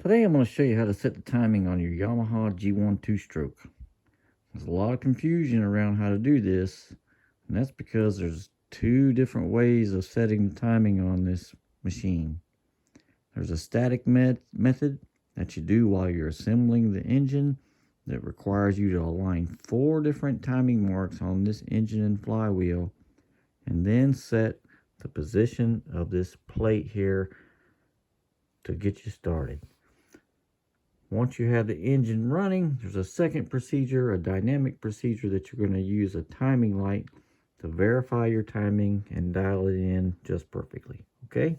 Today I'm going to show you how to set the timing on your Yamaha G1 two-stroke. There's a lot of confusion around how to do this, and that's because there's two different ways of setting the timing on this machine. There's a static method that you do while you're assembling the engine that requires you to align 4 different timing marks on this engine and flywheel, and then set the position of this plate here to get you started. Once you have the engine running, there's a second procedure, a dynamic procedure that you're going to use a timing light to verify your timing and dial it in just perfectly. Okay?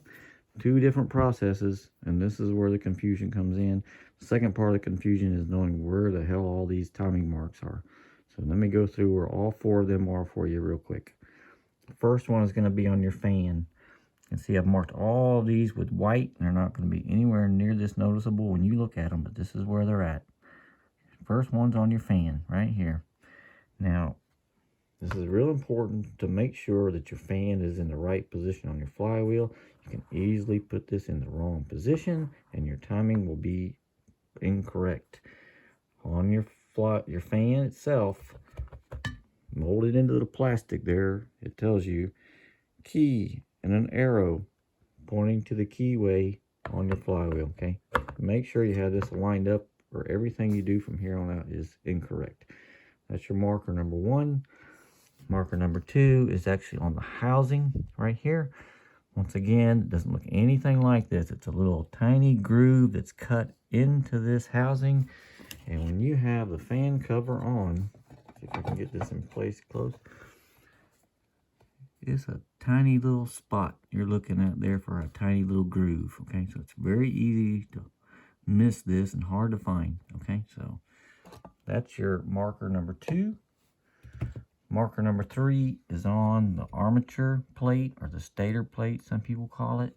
2 different processes, and this is where the confusion comes in. The second part of the confusion is knowing where the hell all these timing marks are. So let me go through where all 4 of them are for you real quick. The first one is going to be on your fan. You can see I've marked all these with white. They're not going to be anywhere near this noticeable when you look at them, but this is where they're at. First one's on your fan right here. Now, this is real important to make sure that your fan is in the right position on your flywheel. You can easily put this in the wrong position and your timing will be incorrect. On your fan itself, molded into the plastic there, it tells you key and an arrow pointing to the keyway on your flywheel. Okay, make sure you have this lined up or everything you do from here on out is incorrect. That's your marker number 1. Marker number 2 is actually on the housing right here. Once again, it doesn't look anything like this. It's a little tiny groove that's cut into this housing, and when you have the fan cover on, see if I can get this in place close, it's a tiny little spot you're looking at there for a tiny little groove. Okay, so it's very easy to miss this and hard to find. Okay, so that's your marker number 2. Marker number 3 is on the armature plate, or the stator plate, some people call it.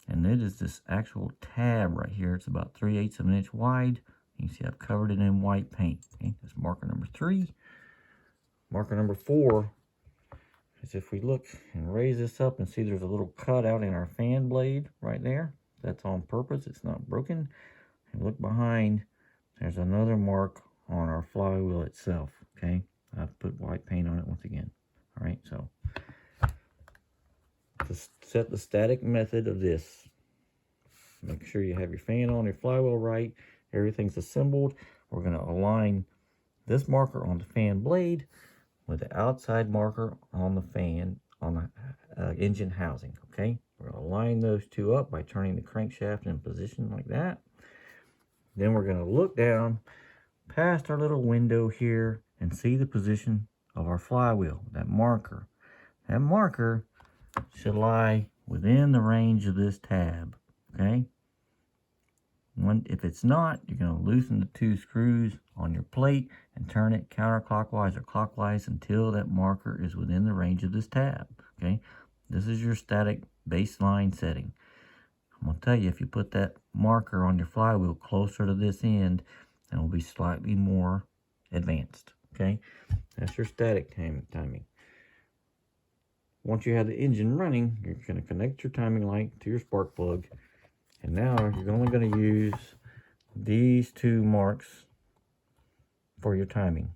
And it is this actual tab right here. It's about 3/8 of an inch wide. You can see I've covered it in white paint. Okay, that's marker number 3. Marker number 4 is if we look and raise this up and see there's a little cut out in our fan blade right there. That's on purpose. It's not broken. And look behind. There's another mark on our flywheel itself. Okay, I've put white paint on it once again. All right, so to set the static method of this, make sure you have your fan on your flywheel right. Everything's assembled. We're going to align this marker on the fan blade with the outside marker on the fan on the engine housing. Okay, we're going to line those 2 up by turning the crankshaft in position like that. Then we're going to look down past our little window here and see the position of our flywheel. That marker should lie within the range of this tab. Okay, if it's not, you're going to loosen the 2 screws on your plate and turn it counterclockwise or clockwise until that marker is within the range of this tab. Okay, this is your static baseline setting. I'm going to tell you, if you put that marker on your flywheel closer to this end, it will be slightly more advanced. Okay, that's your static timing. Once you have the engine running, you're going to connect your timing light to your spark plug. And now you're only going to use these 2 marks for your timing.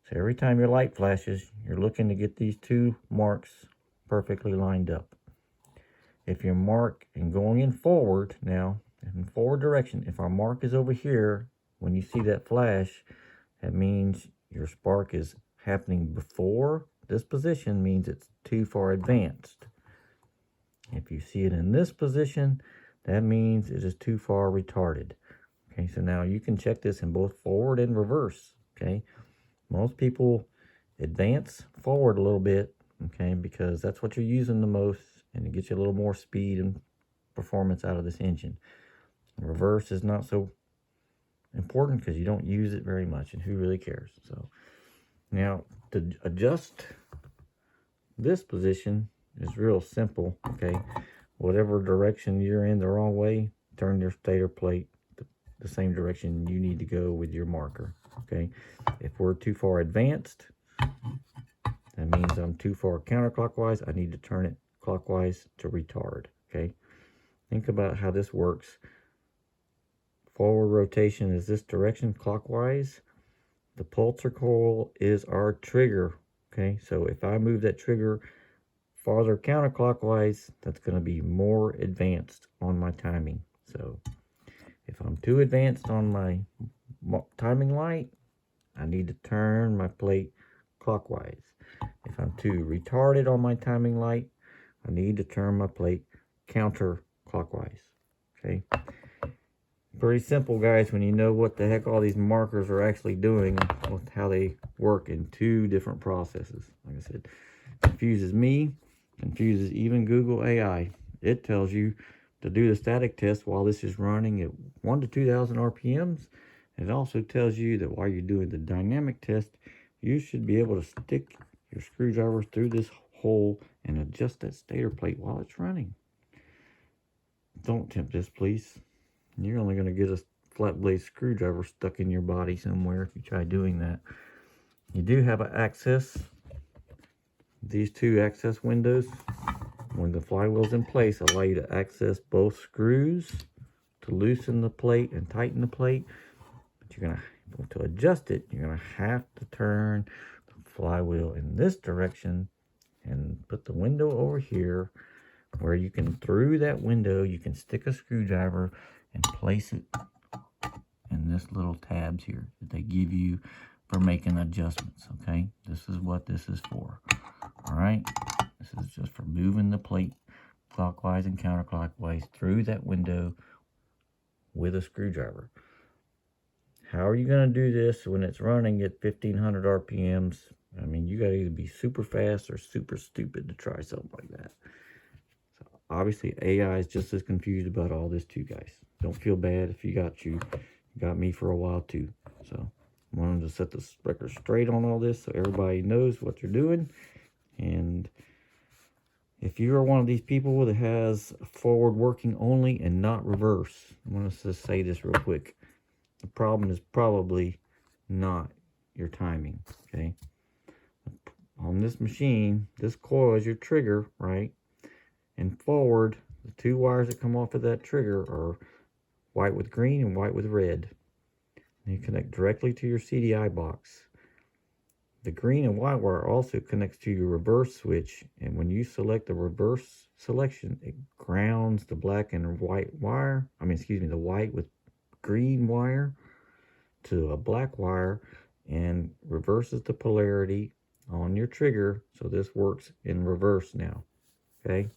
So every time your light flashes, you're looking to get these 2 marks perfectly lined up. If your mark, and going in forward now, in forward direction, if our mark is over here, when you see that flash, that means your spark is happening before this position, means it's too far advanced. If you see it in this position, that means it is too far retarded. Okay, so now you can check this in both forward and reverse. Okay, most people advance forward a little bit, okay, because that's what you're using the most, and it gets you a little more speed and performance out of this engine. Reverse is not so important because you don't use it very much, and who really cares? So now to adjust this position is real simple. Okay, whatever direction you're in the wrong way, turn your stator plate the same direction you need to go with your marker. Okay, if we're too far advanced, that means I'm too far counterclockwise. I need to turn it clockwise to retard. Okay, think about how this works. forward rotation is this direction, clockwise. The pulsar coil is our trigger. Okay, so if I move that trigger farther counterclockwise, that's going to be more advanced on my timing. So if I'm too advanced on my timing light, I need to turn my plate clockwise. If I'm too retarded on my timing light, I need to turn my plate counterclockwise. Okay, pretty simple, guys, when you know what the heck all these markers are actually doing, with how they work in two different processes. Like I said, confuses me, confuses even Google AI. It tells you to do the static test while this is running at 1 to 2,000 RPMs. It also tells you that while you're doing the dynamic test, you should be able to stick your screwdriver through this hole and adjust that stator plate while it's running. Don't attempt this, please. You're only going to get a flat blade screwdriver stuck in your body somewhere if you try doing that. You do have an access, these two access windows, when the flywheel's in place, allow you to access both screws to loosen the plate and tighten the plate. But you're going to adjust it, you're going to have to turn the flywheel in this direction and put the window over here, where you can, through that window, you can stick a screwdriver and place it in this little tabs here that they give you for making adjustments. Okay, this is what this is for. All right, this is just for moving the plate clockwise and counterclockwise through that window with a screwdriver. How are you going to do this when it's running at 1500 RPMs? I mean, you got to either be super fast or super stupid to try something like that. So obviously AI is just as confused about all this too, guys. Don't feel bad if you got me for a while too. So I wanted to set the record straight on all this so everybody knows what they're doing. And if you are one of these people that has forward working only and not reverse, I'm going to just say this real quick. The problem is probably not your timing, okay? On this machine, this coil is your trigger, right? And forward, the two wires that come off of that trigger are white with green and white with red. And you connect directly to your CDI box. The green and white wire also connects to your reverse switch, and when you select the reverse selection, it grounds the black and white wire, the white with green wire to a black wire and reverses the polarity on your trigger, so this works in reverse now. Okay,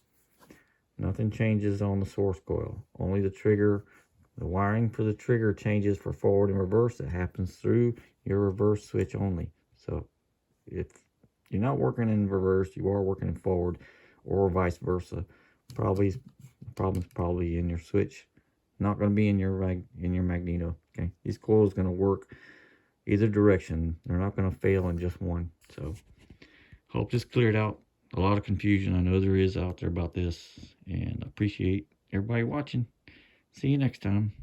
nothing changes on the source coil, only the trigger. The wiring for the trigger changes for forward and reverse. It happens through your reverse switch only. So if you're not working in reverse, you are working in forward, or vice versa. Problem's probably in your switch, not going to be in your magneto. Okay, these coils going to work either direction. They're not going to fail in just one. So hope this cleared out a lot of confusion. I know there is out there about this, and I appreciate everybody watching. See you next time.